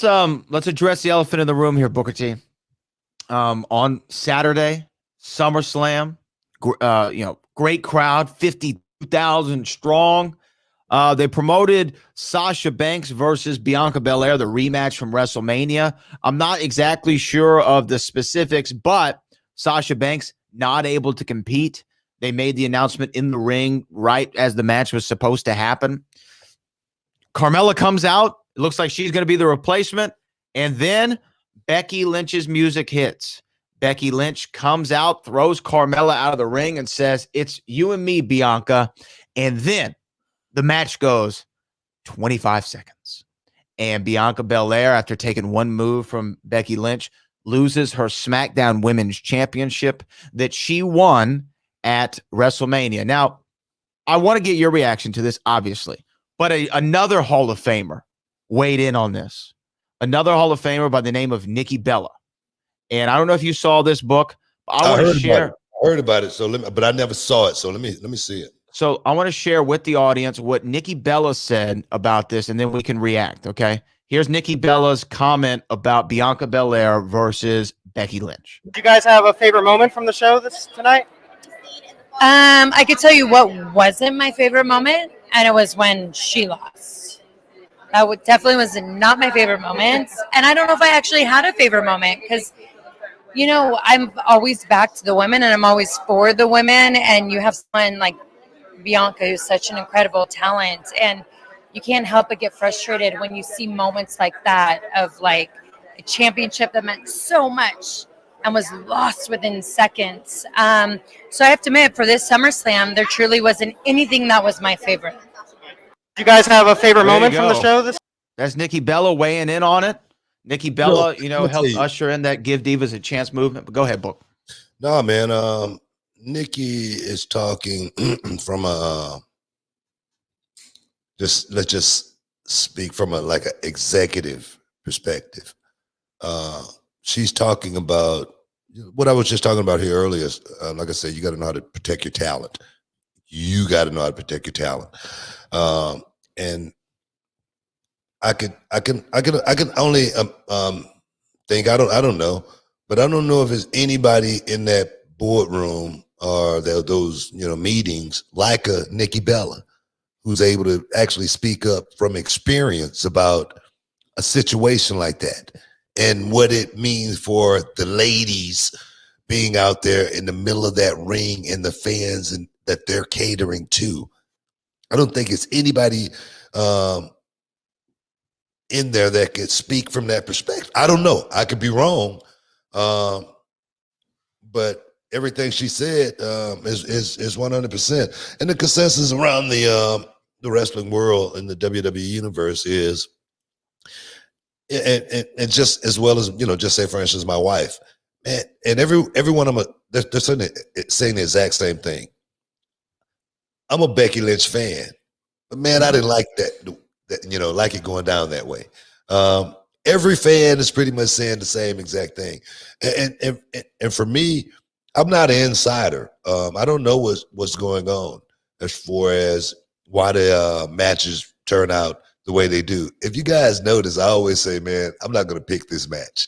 let's address the elephant in the room here, Booker T. On Saturday, SummerSlam, great crowd, 50,000 strong. They promoted Sasha Banks versus Bianca Belair, the rematch from WrestleMania. I'm not exactly sure of the specifics, but Sasha Banks not able to compete. They made the announcement in the ring right as the match was supposed to happen. Carmella comes out. It looks like she's going to be the replacement. And then Becky Lynch's music hits. Becky Lynch comes out, throws Carmella out of the ring and says, "It's you and me, Bianca." And then the match goes 25 seconds. And Bianca Belair, after taking one move from Becky Lynch, loses her SmackDown Women's Championship that she won at WrestleMania. Now, I want to get your reaction to this, obviously. But another Hall of Famer weighed in on this. Another Hall of Famer by the name of Nikki Bella. And I don't know if you saw this book. I want to share. I heard about it, but I never saw it. So let me see it. So I want to share with the audience what Nikki Bella said about this, and then we can react, okay? Here's Nikki Bella's comment about Bianca Belair versus Becky Lynch. Do you guys have a favorite moment from the show tonight? I could tell you what wasn't my favorite moment, and it was when she lost. That definitely was not my favorite moment. And I don't know if I actually had a favorite moment because, I'm always back to the women and I'm always for the women. And you have someone like Bianca who's such an incredible talent. And you can't help but get frustrated when you see moments like that of like a championship that meant so much and was lost within seconds. So I have to admit, for this SummerSlam, there truly wasn't anything that was my favorite. Do you guys have a favorite moment from the show? That's Nikki Bella weighing in on it. Nikki Bella, helped usher in that Give Divas a Chance movement. But go ahead, Book. No, man. Nikki is talking from let's just speak from an executive perspective. She's talking about what I was just talking about here earlier. Like I said, you got to know how to protect your talent. You got to know how to protect your talent. And I can only think I don't know, but I don't know if there's anybody in that boardroom or those meetings like a Nikki Bella, who's able to actually speak up from experience about a situation like that and what it means for the ladies being out there in the middle of that ring and the fans and that they're catering to. I don't think it's anybody in there that could speak from that perspective. I don't know. I could be wrong. But everything she said is 100%. And the consensus around the wrestling world and the WWE universe is, and just as well as, just say, for instance, my wife, man, and every one of them, they're saying the exact same thing. I'm a Becky Lynch fan, but man, I didn't like that like it going down that way. Every fan is pretty much saying the same exact thing. And for me, I'm not an insider. I don't know what's going on as far as why the matches turn out the way they do. If you guys notice, I always say, man, I'm not going to pick this match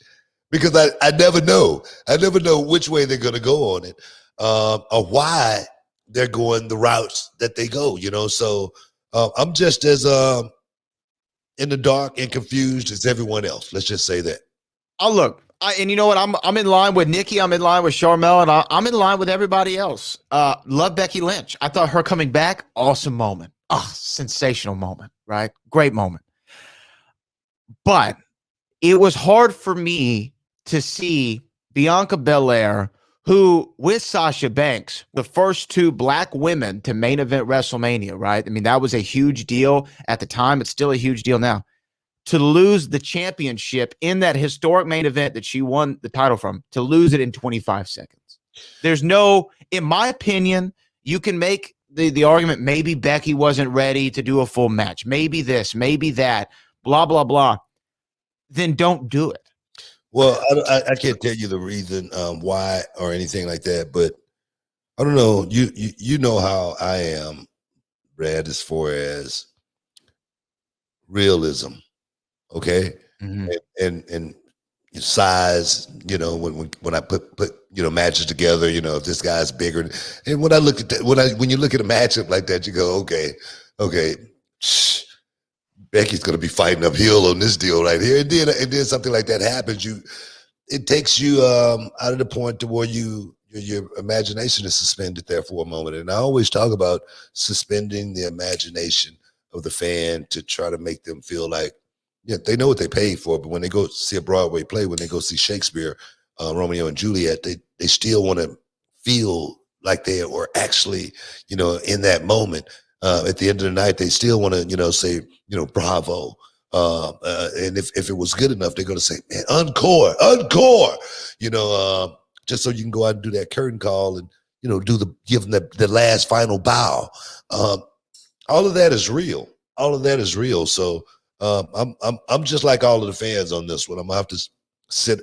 because I never know. I never know which way they're going to go on it or why they're going the routes that they go, So I'm just as in the dark and confused as everyone else. Let's just say that. Oh, look, and you know what? I'm in line with Nikki. I'm in line with Charmel, and I'm in line with everybody else. Love Becky Lynch. I thought her coming back, awesome moment. Oh, sensational moment, right? Great moment. But it was hard for me to see Bianca Belair, who with Sasha Banks, the first two black women to main event WrestleMania, right? I mean, that was a huge deal at the time. It's still a huge deal now. To lose the championship in that historic main event that she won the title from, to lose it in 25 seconds. There's no, in my opinion, you can make the argument maybe Becky wasn't ready to do a full match. Maybe this, maybe that, blah, blah, blah. Then don't do it. Well, I can't tell you the reason why or anything like that, but I don't know. You know how I am, Brad, as far as realism. Okay. and size, when I put matches together, if this guy's bigger, and when I look at that, when you look at a matchup like that, you go, okay, Becky's gonna be fighting uphill on this deal right here, and then something like that happens, it takes you out of the point to where your imagination is suspended there for a moment. And I always talk about suspending the imagination of the fan to try to make them feel like, they know what they paid for, but when they go see a Broadway play, when they go see Shakespeare, Romeo and Juliet, they still want to feel like they were actually, in that moment. At the end of the night, they still want to, say, bravo. And if it was good enough, they're going to say, man, encore, just so you can go out and do that curtain call and, give them the last final bow. All of that is real. So I'm just like all of the fans on this one. I'm gonna have to sit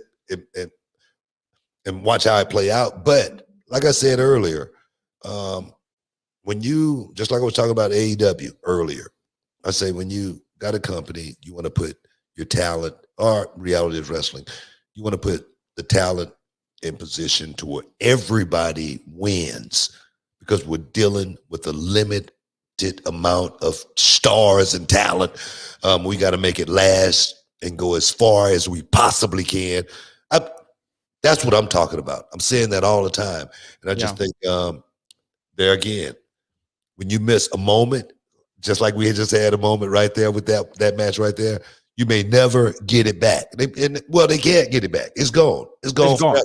and watch how it play out. But like I said earlier, when you, just like I was talking about AEW earlier, I say when you got a company, you want to put your talent, or reality of wrestling, you want to put the talent in position to where everybody wins, because we're dealing with a limited amount of stars and talent. We got to make it last and go as far as we possibly can. That's what I'm talking about. I'm saying that all the time. And I just think there again, when you miss a moment, just like we had just had a moment right there with that match right there, you may never get it back. They can't get it back. It's gone. It's gone forever.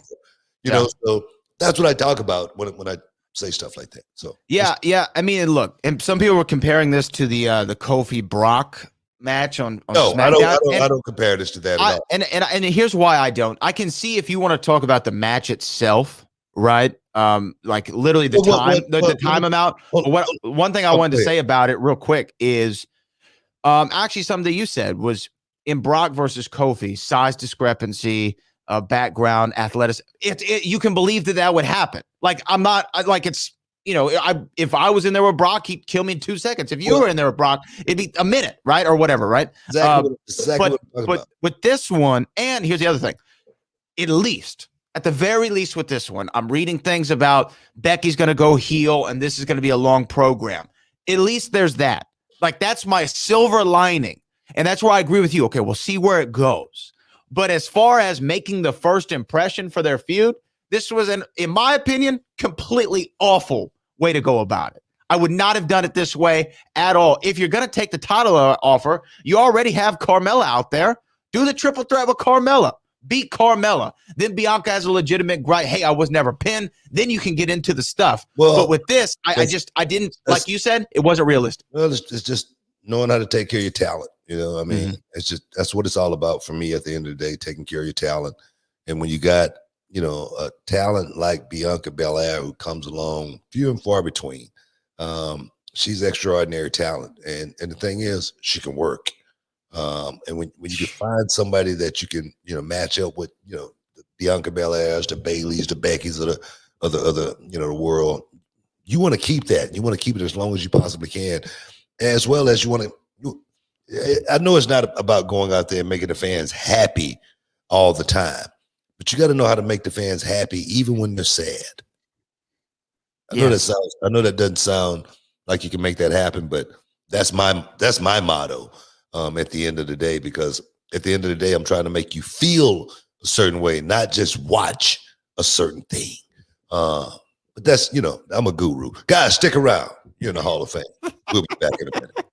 So that's what I talk about when I say stuff like that. So yeah. I mean, look, and some people were comparing this to the Kofi Brock match on SmackDown. I don't compare this to that at all. And here's why I don't. I can see if you want to talk about the match itself, right? Like literally the time amount. One thing I wanted to say about it real quick is actually something that you said was in Brock versus Kofi, size discrepancy, background, athleticism. You can believe that would happen. Like it's, if I was in there with Brock, he'd kill me in 2 seconds. If you were in there with Brock, it'd be a minute, right? Or whatever, right? Exactly. But with this one, and here's the other thing, at the very least with this one, I'm reading things about Becky's going to go heel and this is going to be a long program. At least there's that. Like, that's my silver lining. And that's where I agree with you. Okay, we'll see where it goes. But as far as making the first impression for their feud, this was, in my opinion, completely awful way to go about it. I would not have done it this way at all. If you're going to take the title offer, you already have Carmella out there. Do the triple threat with Carmella. Beat Carmella. Then Bianca has a legitimate gripe. Hey, I was never pinned. Then you can get into the stuff. But with this, I didn't, like you said, it wasn't realistic. Well, it's just knowing how to take care of your talent. It's just, that's what it's all about for me at the end of the day, taking care of your talent. And when you got, a talent like Bianca Belair who comes along few and far between, she's extraordinary talent. And the thing is, she can work. And when you can find somebody that you can, match up with, the Bianca Belairs, the Baileys, the Beckys of the world, you want to keep that. You want to keep it as long as you possibly can, as well as you want to. I know it's not about going out there and making the fans happy all the time, but you got to know how to make the fans happy even when they're sad. I know that doesn't sound like you can make that happen, but that's my motto at the end of the day, because at the end of the day, I'm trying to make you feel a certain way, not just watch a certain thing. But that's, I'm a guru. Guys, stick around. You're in the Hall of Fame. We'll be back in a minute.